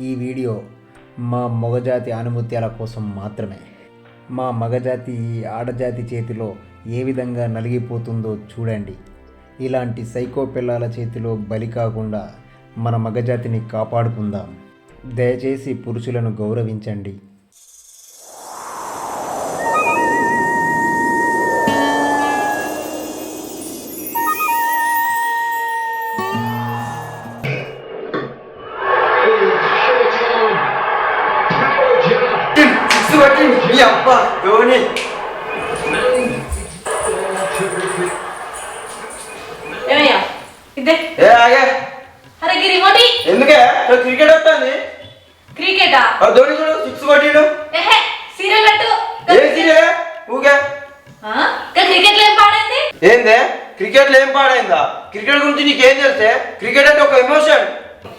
ఈ వీడియో మా మగజాతి ఆనుమత్యాల కోసం మాత్రమే. మా మగజాతి ఆడజాతి చేతిలో ఏ విధంగా నలిగిపోతుందో చూడండి. ఇలాంటి సైకో పిల్లల చేతిలో బలి కాకుండా మన మగజాతిని కాపాడుకుందాం. దయచేసి పురుషులను గౌరవించండి. ఎందుకే క్రికెట్ వస్తుంది? క్రికెటా? ధోని చూడు సిక్స్ కొట్టిడు. సీరియల్ పెట్టు. ఏ సీరియల్? ఊగే క్రికెట్ లో ఏం పాడైంది? ఏందే క్రికెట్ లో ఏం పాడైందా? క్రికెట్ గురించి నీకేం తెలిసే? క్రికెట్ అంటే ఒక ఎమోషన్.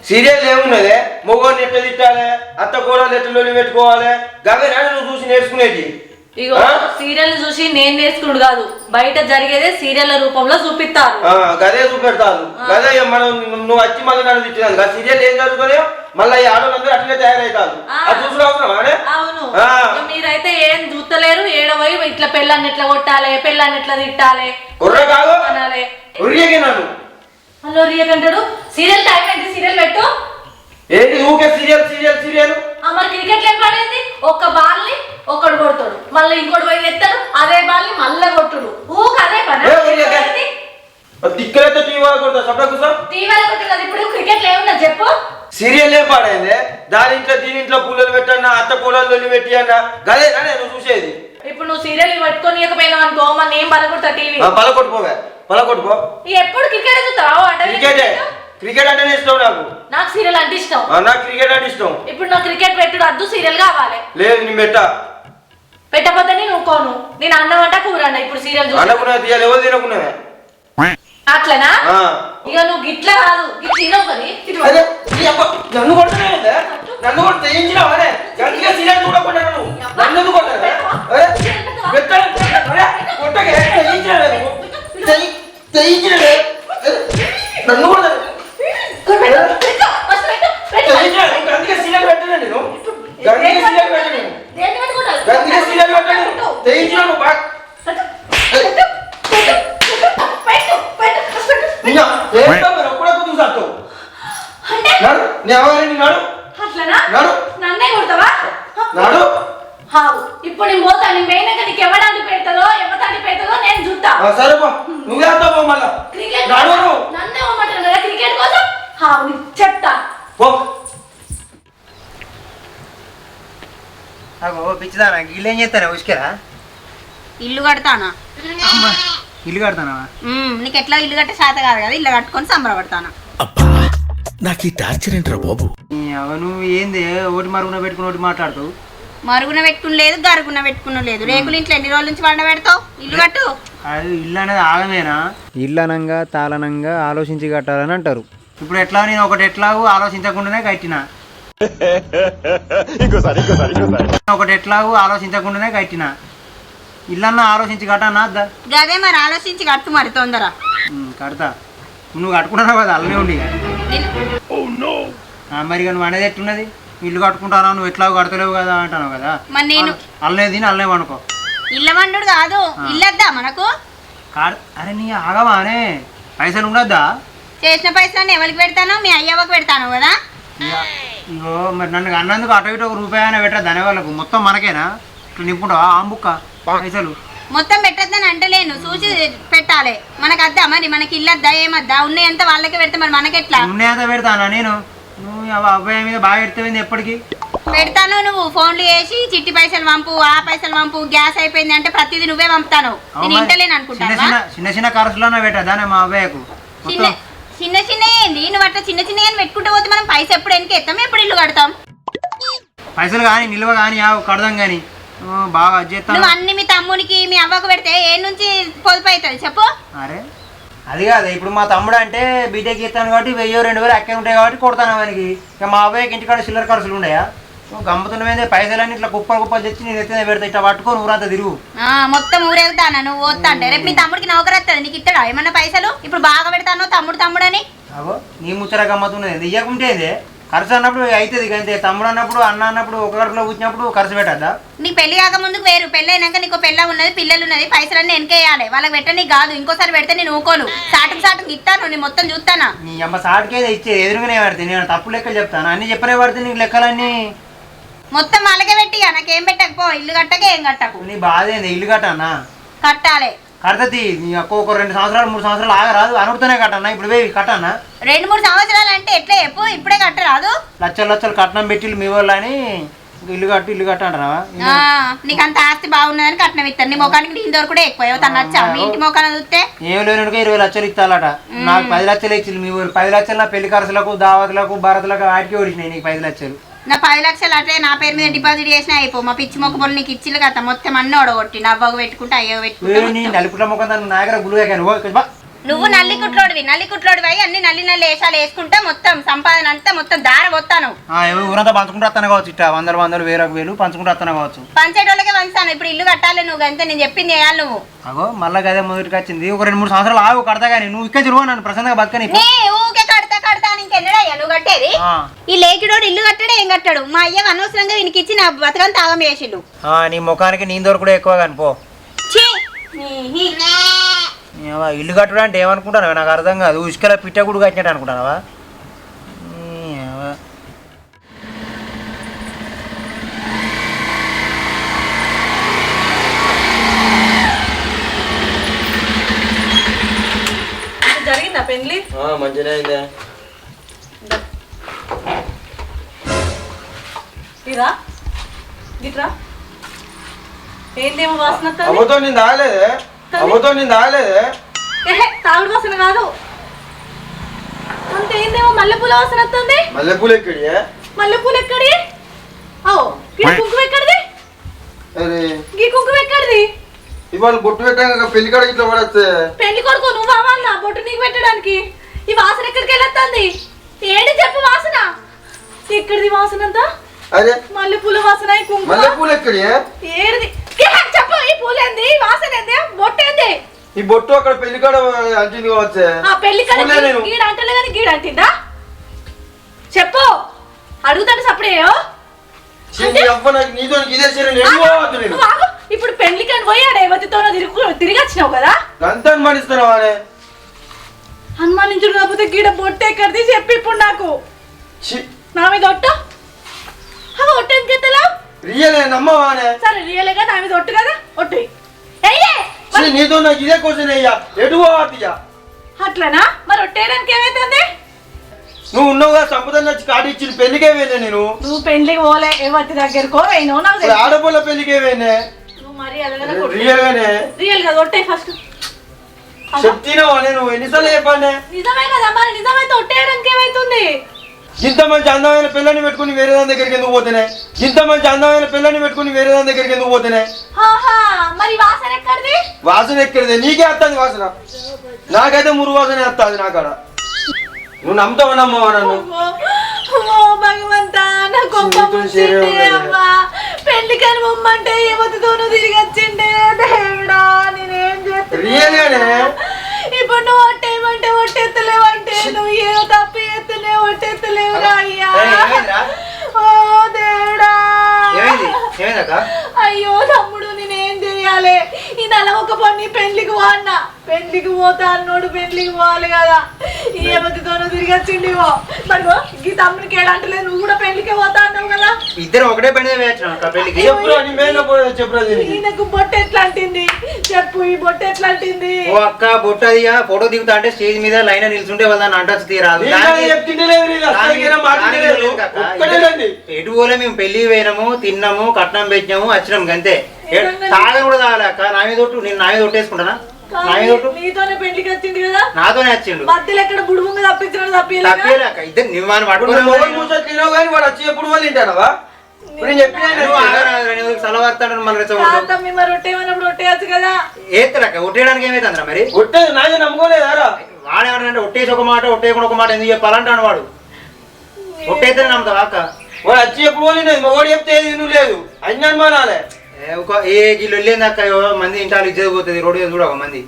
సీరియల్ ఏమున్నదే? మొగోని ఎట్లా తిట్టాలి, అత్త కూరలు ఎట్లా లొల్లి పెట్టుకోవాలి, గవే నువ్వు చూసి నేర్చుకునేది. ఇగో సీరియల్ చూసి నేను నేర్చుకున్నాడు కాదు, బయట జరిగేదే సీరియల్ రూపంలో చూపిస్తారు. గదే చూపెడతారు. గదే మనం నువ్వు వచ్చి మళ్ళీ నన్ను తిట్టినాను. సీరియల్ ఏం జరుగుతుందో మళ్ళీ ఈ ఆడవాళ్ళందరూ అట్లనే తయారవుతారు. అది చూసుడు అవసరం. అవును, మీరైతే ఏం చూస్తలేరు. ఏడవై ఇట్లా పెళ్ళాన్ని ఎట్లా కొట్టాలి, పెళ్ళాన్ని ఎట్లా తిట్టాలి కాదు అనాలి. నన్ను హలో రియకంటాడు. సీరియల్ టైం అయితే సీరియల్ పెట్టు. ఏంటి ఊకే సీరియల్ సీరియల్ సీరియల్? మరి క్రికెట్ ఏం పడేది? ఒక్క బాల్ ని ఒకడు కొడతాడు, మళ్ళీ ఇంకోటి పోయి ఎత్తాడు, అదే బాల్ ని మళ్ళీ కొట్టుడు. ఊక అదే పని. దిక్కులతో టీవీ కొడతా సపడా కూర్చో. టీవీలో కొట్టున్నది. ఇప్పుడు క్రికెట్ ఏమున్నా చెప్పు. సీరియల్ ఏం పాడైంది? దాని ఇంట్లో దీని ఇంట్లో పూలలు పెట్టన్నా, అత్త కూలలు పెట్టి అన్నా, గదే నువ్వు చూసేది. ఇప్పుడు నువ్వు సీరియల్ పట్టుకొని ఇకపోయినావు అనుకో, మన ఏం పలకొడతా టీవీ పలకొట్టుకోవే పలకొట్టుకో. ఎప్పుడు క్రికెట్ చూస్తావు? క్రికెట్ అంటే ఇష్టం నాకు. నాకు సీరియల్ అంటే ఇష్టం. నాకు క్రికెట్ అంటే ఇష్టం. ఇప్పుడు నాకు క్రికెట్ పెట్టుడు అద్దు, సీరియల్ కావాలి. లేదు నేను పెట్టకపోతే నేను కోను. నేను అన్నం అంట కూర అన్న. ఇప్పుడు సీరియల్ అనుకున్నా తీయాలి. ఎవరు తినకున్నావే అట్లనా? ఇక నువ్వు గిట్లా కాదు, గిట్ల నన్ను కొడుతున్నా నన్ను కూడా తెయించినావే. సీరియల్ చూడకుండా నన్ను కొట్టాను. నన్ను కూడా గందిగా సీరియల్ పెట్టాను. నేను గందిగా సీరియల్ పెట్టాను. గందిగా సీరియల్ పెట్టాను. తెయించినాను బాగా. ఇప్పుడు నేను పోతా. నేను మెయిన్ నీకు ఎవడాన్ని పెడతాదో ఎవతాన్ని పెడతాదో నేను చూస్తా. సరే నువ్వే అంటావు మళ్ళా నన్నే ఇవ్వమంటారు కదా క్రికెట్ కోసం. చెప్తా పిచ్చిదానా ఇల్లు ఏం చేస్తానా? ఉసుకేరా ఇల్లు కడతానా? ఇల్లు కడతానా? నీకు ఎట్లా ఇల్లు కట్టే శాత కాదు కదా, ఇల్లు కట్టుకొని సంబరపడతానా. నాకు ఈ టార్చర్ ఏంట్రా బాబు? నువ్వు ఏంది ఒకటి మరుగున పెట్టుకుని ఒకటి మాట్లాడుతావు? మరుగున పెట్టుకుని లేదు, గరుగున పెట్టుకుని లేదు. రేకులు ఇంట్లో ఎన్ని రోజుల నుంచి వండ పెడతావు? ఇల్లు కట్టు. అది ఇల్లు అనేది ఆగమేనా? ఇల్లు అనంగా తాళనంగా ఆలోచించి కట్టాలని అంటారు. ఇప్పుడు ఎట్లా నేను ఒకటి ఎట్లాగూ ఆలోచించకుండానే కట్టినా. ఒకటి ఎట్లాగూ ఆలోచించకుండానే కట్టినా. ఇల్లన్నా ఆలోచించి కట్టానా అద్దా? గదే మరి ఆలోచించి కట్టు మరి తొందర. కడతా. నువ్వు కట్టుకున్నావు కదా అల్లనే ఉండి. మరి నువ్వు అనేది ఎట్లున్నది? ఇల్లు కట్టుకుంటానా, నువ్వు ఎట్లాగో కడతలేవు కదా అంటావు కదా. మరి నేను అల్లనే తిని అల్లనే వండుకో. ఇళ్ళ వండుడు కాదు, ఇల్లద్దా మనకు? అరే నీ ఆగమానే పైసలు ఉండద్దా? చేసిన పైసలు ఎవరికి పెడతానో? మీ అయ్యవ్వకు పెడతాను కదా. ఇగో మరి నన్ను అన్నందుకు అటు ఇటు ₹1 పెట్టా దాని వాళ్ళకు మొత్తం మనకేనా? ఇట్లా నింపుంటావా ఆంబుక్క పైసలు? మొత్తం పెట్టద్దని అంటలేను, చూసి పెట్టాలి. మనకు అద్దా మరి? మనకి ఇల్లద్దా ఏమద్దా? ఉన్నాయంతా వాళ్ళకే పెడతా మరి మనకెట్లా? ఉన్నాయంతా పెడతానా నేను? నువ్వు అబ్బాయి మీద బాగా పెడితే ఎప్పటికి పెడతాను. నువ్వు ఫోన్లు చేసి చిట్టి పైసలు పంపు, ఆ పైసలు పంపు, గ్యాస్ అయిపోయింది అంటే ప్రతిదీ నువ్వే పంపుతాను. నేను ఇంటలేను అనుకుంటాను. చిన్న చిన్న ఖర్చులోనే పెట్టదానే మా అబ్బాయికు. చిన్న చిన్న ఏంది? నువ్వు అట్లా చిన్న చిన్న పెట్టుకుంటూ పోతే మనం పైసలు ఎప్పుడు వెనక ఎత్తాం, ఎప్పుడు ఇల్లు కడతాం? పైసలు కానీ నిల్వ కానీ కడదాం కానీ బాగా చేస్తాను. నువ్వు అన్ని మీ తమ్మునికి మీ అవ్వకు పెడితే ఏ నుంచి పొదుపు అవుతుంది చెప్పు? అరే అది కాదు. ఇప్పుడు మా తమ్ముడు అంటే బీటెక్ చేస్తాను కాబట్టి 1000-2000 అక్కడ ఉంటాయి కాబట్టి కొడతాను వానికి. ఇక మా అబ్బాయికి ఇంటికాడ చిల్లర ఖర్చులు ఉన్నాయా? గమ్ముతున్నవేందే పైసలన్నీ ఇట్లా కుప్పలు తెచ్చి నేను ఎత్తే పెడతా. ఇట్లా పట్టుకొని ఊరంతా తిరుగు. మొత్తం ఊరెళ్తానా నువ్వు వస్తా అంటే? రేపు మీ తమ్ముడికి నౌకరు వస్తుంది, నీకు ఇస్తాడా ఏమన్నా పైసలు? ఇప్పుడు బాగా పెడతాను తమ్ముడు అని. అవో నీ ముచ్చర గమ్మతున్నది ఇయ్యకుంటేదే ఖర్చు అన్నప్పుడు అవుతుంది అంతే. తమ్ముడు అన్నప్పుడు అన్న అన్నప్పుడు ఒక కడుపులో కూర్చున్నప్పుడు ఖర్చు పెట్టద్దా? నీకు పెళ్లి కాక ముందుకు వేరు, పెళ్లి అయినాక నీకు పెళ్ళ ఉన్నది, పిల్లలు ఉన్నది, పైసలన్నీ వెనకేయాలి. వాళ్ళకి పెట్టని కాదు, ఇంకోసారి పెడితే నేను ఊకోను. సాటుకు ఇస్తాను, నేను మొత్తం చూస్తానా. నీ అమ్మ సాటికేదో ఇచ్చే ఎదురుగానే పడితే నేను తప్పు లెక్కలు చెప్తాను. అన్ని చెప్పనే పడితే నీకు లెక్కలన్నీ మొత్తం వాళ్ళకే పెట్టిగా, నాకేం పెట్టకపో. ఇల్లు కట్టకే ఏం కట్టకు. నీ బాధ ఏంది? ఇల్లు కట్టన్నా? కట్టాలి. కడతీ నీ అక్క ఒక 2 సంవత్సరాలు 3 సంవత్సరాలు ఆగరాదు, అనుడుతూనే కట్టన్నా. ఇప్పుడు పోయి కట్టన్నా? 2-3 సంవత్సరాలు అంటే ఎట్లా చెప్పు, ఇప్పుడే కట్టరాదు. లక్షలు కట్నం పెట్టి మీ వాళ్ళు అని ఇల్లు కట్టు అంటారా? నీకు అంత ఆస్తి బాగున్నదని కట్నం ఇస్తాను. నీ ముఖానికి నీ దొరకు కూడా ఎక్కువ. తను నచ్చా మీ ఇంటి ముఖాన్ని చూస్తే ఏం లేనుక 20 లక్షలు ఇస్తాలట. నాకు 10 లక్షలు ఇచ్చింది మీ ఊరు. 10 లక్షలు నా పెళ్లి ఖర్చులకు, దావతులకు, భారతులకు వాటికి ఓడిచినాయి. నీకు 10 లక్షలు. నా 10 లక్షలు అట్లే నా పేరు మీద డిపాజిట్ చేసినా అయిపో. మా పిచ్చి మొక్క పొలు నీకు ఇచ్చిలు కదా, మొత్తం అన్నీ ఓడగొట్టి నవ్వకు పెట్టుకుంటే అయ్యో పెట్టుకుంటా. నలుపుట్ల ముఖం దాన్ని నా దగ్గర గురుగా నువ్వు నల్లి కుట్లోడివి అయ్యి అన్ని నల్లి వేషాలు వేసుకుంటా మొత్తం సంపాదన అంతా మొత్తం దార పోతాను. ఊరంతా పంచుకుంటూ వస్తాను కావచ్చు. ఇట్లా 100 వేలు పంచుకుంటూ వస్తాను కావచ్చు. పంచేటోళ్ళకే పంచుతాను. ఇప్పుడు ఇల్లు కట్టాలి నువ్వు అంతే, నేను చెప్పింది చేయాలి నువ్వు. అగో మళ్ళీ అదే మొదటికి వచ్చింది. ఒక 2-3 సంవత్సరాలు ఆగు కడతా. కానీ నువ్వు ఇక్కడ తిరుగు, నన్ను ప్రశాంతంగా బతకని. ఊకే కడతా ఇంకెన్నడయ్యా నువ్వు కట్టేది? ఈ లేకిడోడు ఇల్లు కట్టాడు ఏం కట్టాడు? మా అయ్య అనవసరంగా వీనికి ఇచ్చి నా బతకని తాగం చేసిండు. నీ ముఖానికి నీ దొరకు కూడా ఎక్కువ కానిపో. ఇల్లు కట్టడం అంటే ఏమనుకుంటానవా? నాకు అర్థం కాదు. ఉసుకల పిట్ట కూడా కట్టినట్టు అనుకుంటానవా? జరిగిందా పెళ్లి? మంచిగా అయిందే. ఇరా గిట్రా ఏందేమో వాసన అమ్మతో నేను తాగలేదే. తాగుడు వాసన కాదు అంటే ఏందేమో మల్లెపూల వాసన వస్తుంది. మల్లెపూలు ఎక్కడి? మల్లెపూలు ఎక్కడి? కుంకుమ ఎక్కడిది? ఈ కుంకుమ ఎక్కడిది? ఇవాళ బొట్టు పెట్టాక పెళ్లి కాడ ఇట్లా పడచ్చు. పెళ్లి కొడుకు నువ్వు అవ్వాలా బొట్టు నీకు పెట్టడానికి? ఈ వాసన ఎక్కడికి వెళ్ళొస్తుంది? ఏంటి చెప్పు వాసన ఎక్కడిది? వాసన అంతా అరే మల్లెపూల వాసన. ఈ కుంకుమ మల్లెపూలు ఎక్కడి? ఏడిది చెప్పు. ఈ పూలు ఏంది? వాసన ఏంది? బొట్టు ఏంది? ఈ బొట్టు అక్కడ పెళ్లి కాడ అంటుంది కావచ్చు. పెళ్లి కాడ గీడ అంటలే కానీ గీడ అంటిందా? చెప్పు, అడుగుతాడు సప్పుడేయో. ఇప్పుడు పెళ్లికని పోయాడు ఎవరితోనో తిరిగి వచ్చినావు కదా, అంత అనుమానిస్తున్నావా? అనుమానించుడు కాకపోతే గీడ బొట్టు ఎక్కడిది చెప్పి ఇప్పుడు నాకు. నా మీద ఒట్టు ఒట్టు ఎందుకెత్తలా? సరే రియల్గా నా మీద ఒట్టు కదా, ఒట్టు నీతో నాకు ఇదే క్వశ్చన్ అయ్యా. ఎటు అట్లనా? మరి ఒట్టేయడానికి ఏమైతుంది? నువ్వు ఉన్నావుగా సంపదన వచ్చి కాటి ఇచ్చిన పెళ్లికే పోయినా నేను. నువ్వు పెళ్లికి పోలే, ఎవరి దగ్గరకో పోయినావు. నాకు ఆడపిల్ల పెళ్లికే పోయినా. నువ్వు మరి రియల్ గా ఒట్టే ఫస్ట్ చెప్తున్నావా? నేను ఎన్నిసార్లు చెప్పానే? నిజమే కదా, మరి నిజమైతే ఒట్టేయడానికి ఏమైతుంది? ఇంత మంచి అందమైన పిల్లని పెట్టుకుని వేరే దాని దగ్గరికి ఎందుకు పోతేనే? మరి వాసన ఎక్కడిది? వాసన ఎక్కడిది? నీకే వస్తుంది వాసన. నాకైతే మురు వాసన వస్తుంది. నాకాడ నువ్వు నమ్ముతావా నమ్మవా నన్ను? భగవంతా నా అమ్మా పెళ్లికని బొమ్మంటే ఏమతోనూ తిరిగి వచ్చిండే దేవుడా, నేనేం చేస్తా? ఇప్పుడు నువ్వు ఒట్టేయమంటే ఒట్టెత్తలేవంటే నువ్వు ఏదో తప్పు ఎత్తులే ఒట్టెత్తలేవురా అయ్యా. ఓ దేవుడా, అయ్యో తమ్ముడు నేనేం చెయ్యాలి? ఈ నెల ఒక పని పెళ్లికి పోన్నా, పెళ్లికి పోతా అన్నోడు పెళ్లికి పోవాలి కదా. ఏమతోనూ తిరిగి వచ్చిండివో మరి ఈ తమ్ముడికి ఏడంటలేదు. నువ్వు కూడా పెళ్లికి పోతా అన్నావు కదా. ఇద్దరు ఒకటే పని ఈయనకు బొట్టు ఎట్లా అంటింది చెప్పు? ఈ బొట్టు ఎట్లా అంటింది? ఓ అక్క బొట్టు అది ఫోటో దిగుతా అంటే స్టేజ్ మీద లైన్ నిల్చుంటే వాళ్ళని అంటచ్చు తీరాదు. ఎటు పోలే మేము పెళ్లి పోయినాము, తిన్నాము, కట్నం పెట్టినాము, వచ్చినాము అంతే. తాగని కూడా తాగాలి అక్క. నా మీద ఒట్టు, నేను నా మీద ఒట్టేసుకుంటానా? నీతోనే పెళ్లికి వచ్చింది కదా, నాతోనే వచ్చిండు. మధ్యలో ఎక్కడ బుడుగు మీద తప్పించాడు తప్పేలాక ఇద్దరు నువ్వు వాడు వచ్చి ఎప్పుడు వాళ్ళు తింటానవా? ఒట్టేయచ్చు కదా. ఏత్తలక్క ఒట్టేయడానికి ఏమైతుందిరా? మరి నాయన నమ్ముకోలేదారా? వాడేమంటే ఒట్టేసి ఒక మాట ఒట్టేయకుండా ఒక మాట ఎందుకు చెప్పాలంటాను. వాడు ఒట్టేస్తే నమ్ముతావా అక్క? వాడు వచ్చి ఎప్పుడు వాడు చెప్తే నువ్వు లేదు అన్ని అనుమానాలే. ఏ గిల్లు వెళ్ళేందక్క మంది ఇంట్లో ఇజ్జత పోతుంది. రోడ్డు చూడ ఒక మంది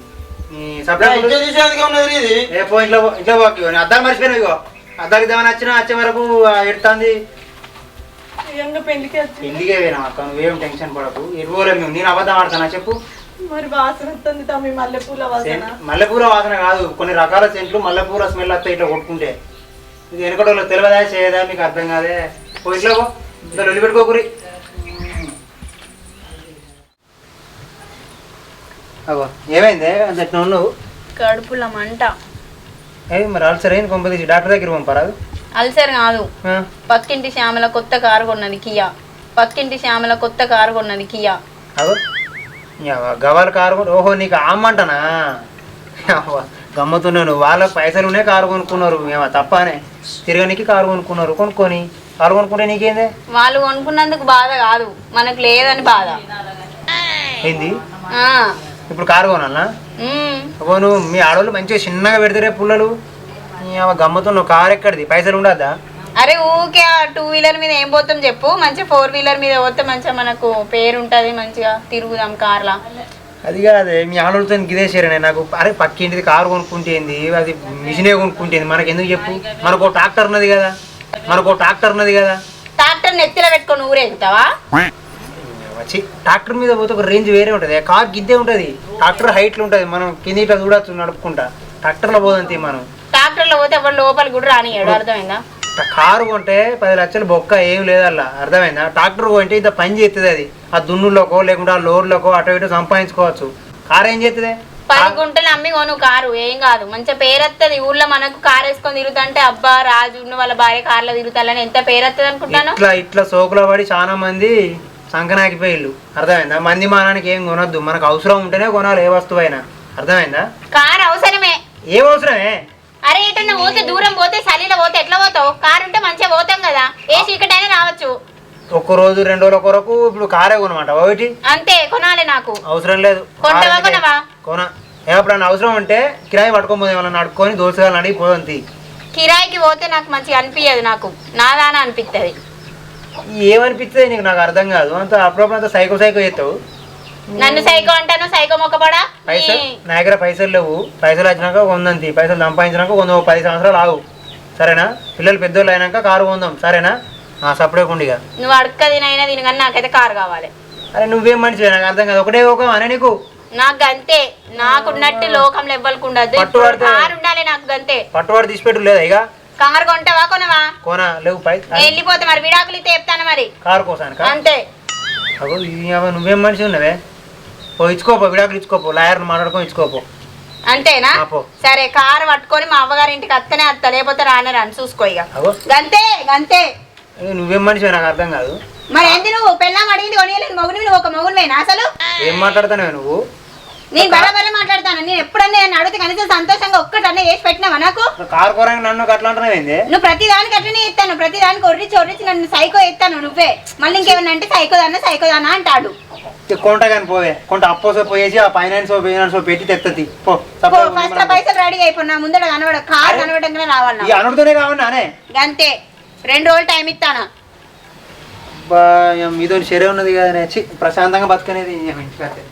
అద్దాలు మర్చిపోయినా. ఇగో అద్దరిద్దామని వచ్చే వరకు ఎడుతుంది. నిజంగా పెళ్లికి వచ్చి ఇంటికే పోయినా అక్క, నువ్వేం టెన్షన్ పడకు. ఎరువులేం మేము, నేను అబద్ధం ఆడతానా చెప్పు. మరి వాసన వస్తుంది తమ్మి, మల్లెపూల వాసన. మల్లెపూల వాసన కాదు, కొన్ని రకాల సెంట్లు మల్లెపూల స్మెల్ వస్తాయి ఇట్లా కొట్టుకుంటే. ఇది వెనకటోళ్ళు తెలియదా చేయదా మీకు అర్థం కాదే. పో ఇట్లా పో, ఇంత లొల్లి పెట్టుకోకురి. అగో ఏమైంది అంత ఎట్లా ఉన్నావు? కడుపుల మంట. మరి అల్సర్ అయింది, కొంప తీసి డాక్టర్ దగ్గర పంపరాదు. అల్సర్ కాదు, పక్కింటి శ్యామల కొత్త కారు కొన్నది కియా. పక్కింటి శ్యామల కొత్త కారు కొన్నది కియా. అగో గవాల కారు ఓహో నీకు అమ్మంటనా? గమ్మతున్నాను. వాళ్ళకి పైసలు ఉన్నాయి, కారు కొనుక్కున్నారు. మేము తప్పనే తిరగనికి కారు కొనుక్కున్నారు. కొనుక్కొని కారు కొనుక్కుంటే నీకేందే? వాళ్ళు కొనుక్కున్నందుకు బాధ కాదు, మనకు లేదని బాధ. ఏంది ఇప్పుడు కారు కొనాలనా? నువ్వు మీ ఆడవాళ్ళు మంచిగా చిన్నగా పెడతారే పుల్లలు. గమ్మతున్నావు. కారు ఎక్కడిది? పైసలు ఉండద్దా? అరే ఊకే 2 వీలర్ మీద ఏం పోతాం చెప్పు, మంచిగా 4 వీలర్ మీద పోతే మంచిగా మనకు పేరు ఉంటుంది, మంచిగా తిరుగుదాం కార్లా. అది కాదే మీ ఆడవాళ్ళతో ఇదే చేరనే నాకు. అరే పక్కింటిది కారు కొనుక్కుంటేంది, అది మిషనే కొనుక్కుంటేంది, మనకు ఎందుకు చెప్పు? మనకు ట్రాక్టర్ ఉన్నది కదా, ట్రాక్టర్ నెత్తిలో పెట్టుకొని ఊరేగుతావా? వచ్చి ట్రాక్టర్ మీద పోతే ఒక రేంజ్ వేరే ఉంటుంది, కార్ గిద్దే ఉంటుంది. ట్రాక్టర్ హైట్లో ఉంటుంది, మనం కింద ఇట్లా చూడొచ్చు నడుపుకుంటా. ట్రాక్టర్లో పోదంతే మనం. ట్రాక్టర్లో పోతే ఎవరు లోపల కూడా రానియాడు, అర్థమైందా? కారు కొంటే 10 లక్షలు బొక్క ఏం లేదల్లా, అర్థమైందా? ట్రాక్టర్ కొంటే ఇంత పని చేస్తుంది. అది ఆ దున్నులోకో లేకుంటే ఆ లోడ్లకో అటు ఇటు సంపాదించుకోవచ్చు. కారు ఏం చేస్తుంది? 10 గుంటలు అమ్మి కొను కారు, ఏం కాదు, మంచిగా పేరొస్తుంది ఊళ్ళో. మనకు కారు వేసుకొని తిరుగుతుంటే అబ్బా రాజు వాళ్ళ భార్య కార్లో తిరుగుతాలని ఎంత పేరొస్తుంది అనుకుంటాను. ఇట్లా సోకులో పడి చాలా మంది సంకనాకిపోయిళ్ళు, అర్థమైందా? మంది మానానికి ఏం కొనొద్దు, మనకు అవసరం ఉంటేనే కొనాలి ఏ వస్తువు అయినా, అర్థమైందా? కారు అవసరమే. ఏం అవసరమే? అరే ఎటన్నా పోతే దూరం పోతే చలిలో పోతే ఎట్లా పోతావు? కారు ఉంటే మంచిగా పోతాం కదా, ఏ చీకటైనా రావచ్చు. 1 రోజు 2 రోజుల కొరకు ఇప్పుడు కారే కొనమాట ఒకటి అంతే, కొనాలి. నాకు అవసరం లేదు. కొంటవా? కొనవా? కొనా. ఎప్పుడన్నా అవసరం ఉంటే కిరాయి పట్టుకోపోతే వాళ్ళని అడుక్కొని దోసగాలను అడిగి పోదంతి. కిరాయికి పోతే నాకు మంచిగా అనిపించదు, నాకు నాదాన అనిపిస్తుంది. ఏమనిపిస్తుంది నీకు? నాకు అర్థం కాదు. అంత అప్పుడప్పుడు అంత సైకో చేస్తావు. నన్ను సైకో అంటాను, సైకో మొక్కపడా. పైసలు నా దగ్గర పైసలు లేవు. పైసలు వచ్చినాక కొందంతి, పైసలు సంపాదించినాక 10 సంవత్సరాలు ఆగు, సరేనా? పిల్లలు పెద్దోళ్ళు అయినాక కారు కొందాం, సరేనా? సపరేట్ ఉండిగా నువ్వు అడక్క తినైనా దీనికన్నా నాకైతే కారు కావాలి. అరే నువ్వేం మనిషి? నాకు అర్థం కాదు. ఒకటే ఒక అనే నీకు. నాకు అంతే, నాకున్నట్టు లోకంలో ఎవ్వరికి ఉండదు. కారు ఉండాలి నాకు అంతే. పట్టువాడు తీసిపెట్టు లేదా? ఇక కారు కొంటావా? కొనవా? కోనా లేవు. వెళ్ళిపోతే మరి విడాకులు ఇస్తే చెప్తాను మరి. కారు కోసాను అంతే. అగో నువ్వేం మనిషి ఉన్నవే? ఇచ్చుకోపో, విడాకులు ఇచ్చుకోపో, లాయర్ని మాట్లాడుకొని ఇచ్చుకోపో. అంతేనా? సరే, కారు పట్టుకొని మా అవ్వగారి ఇంటికి అత్తనే అత్త, లేకపోతే రాని చూసుకో. ఇక గంతే గంతే. నువ్వేం మనిషి? నాకు అర్థం కాదు. మరి ఏంది నువ్వు పెళ్ళాం అడిగింది కొనియలేదు మొగుడు, నువ్వు ఒక మొగుడువేనా అసలు? ఏం మాట్లాడతానే నువ్వు? నేను బరాబరే మాట్లాడతాను. నేను ఎప్పుడన్నా నేను అడిగితే కనీసం సంతోషంగా ఒక్కటన్నా చేసి పెట్టినావా నాకు? కారు కోరంగా నన్ను అట్లా అంటున్నావేంది? నువ్వు ప్రతి దానికి అట్లనే ఇస్తాను, ప్రతి దానికి ఒర్రిచి నన్ను సైకో ఎత్తాను నువ్వే. మళ్ళీ ఇంకేమన్నా అంటే సైకోదానా అంటాడు. కొంట కానీ పోవే, కొంట అప్పోసో పోయేసి ఆ ఫైనాన్స్ పెట్టి తెత్తది. ఫస్ట్ పైసలు రెడీ అయిపోయినా ముందర కనబడ కారు కనబడంగానే రావాలి. అనుడుతోనే కావన్నానే. అంతే, 2 రోజులు టైం ఇస్తానా? మీతో శరీరం ఉన్నది కదా, ప్రశాంతంగా బతకనేది ఇంటికి.